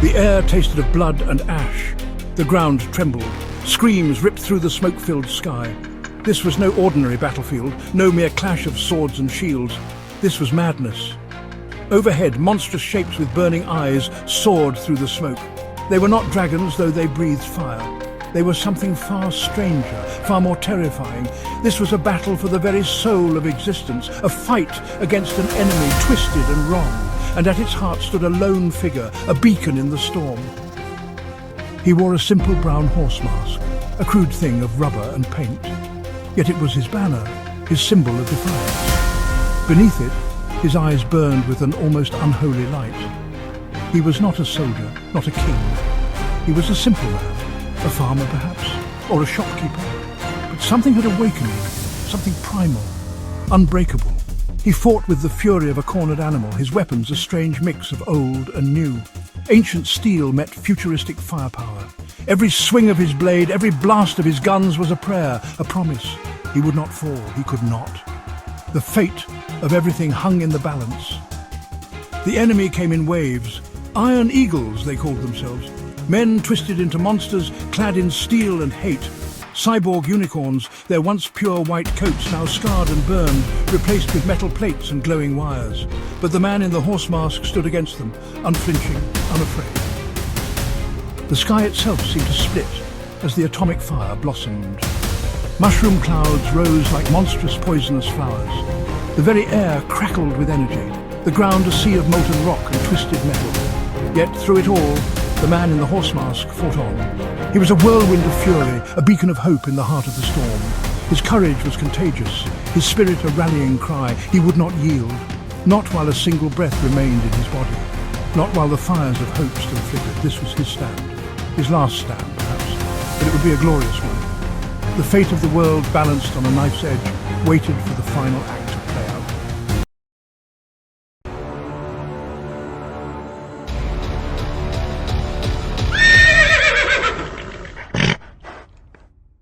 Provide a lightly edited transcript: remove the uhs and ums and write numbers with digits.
The air tasted of blood and ash. The ground trembled. Screams ripped through the smoke-filled sky. This was no ordinary battlefield, no mere clash of swords and shields. This was madness. Overhead, monstrous shapes with burning eyes soared through the smoke. They were not dragons, though they breathed fire. They were something far stranger, far more terrifying. This was a battle for the very soul of existence, a fight against an enemy twisted and wrong. And at its heart stood a lone figure, a beacon in the storm. He wore a simple brown horse mask, a crude thing of rubber and paint. Yet it was his banner, his symbol of defiance. Beneath it, his eyes burned with an almost unholy light. He was not a soldier, not a king. He was a simple man, a farmer perhaps, or a shopkeeper. But something had awakened him, something primal, unbreakable. He fought with the fury of a cornered animal, his weapons a strange mix of old and new. Ancient steel met futuristic firepower. Every swing of his blade, every blast of his guns was a prayer, a promise. He would not fall, he could not. The fate of everything hung in the balance. The enemy came in waves. Iron eagles, they called themselves. Men twisted into monsters, clad in steel and hate. Cyborg unicorns, their once pure white coats now scarred and burned, replaced with metal plates and glowing wires. But the man in the horse mask stood against them, unflinching, unafraid. The sky itself seemed to split as the atomic fire blossomed. Mushroom clouds rose like monstrous poisonous flowers. The very air crackled with energy, the ground a sea of molten rock and twisted metal. Yet through it all, the man in the horse mask fought on. He was a whirlwind of fury, a beacon of hope in the heart of the storm. His courage was contagious, his spirit a rallying cry. He would not yield, not while a single breath remained in his body, not while the fires of hope still flickered. This was his stand, his last stand perhaps, but it would be a glorious one. The fate of the world, balanced on a knife's edge, waited for the final act.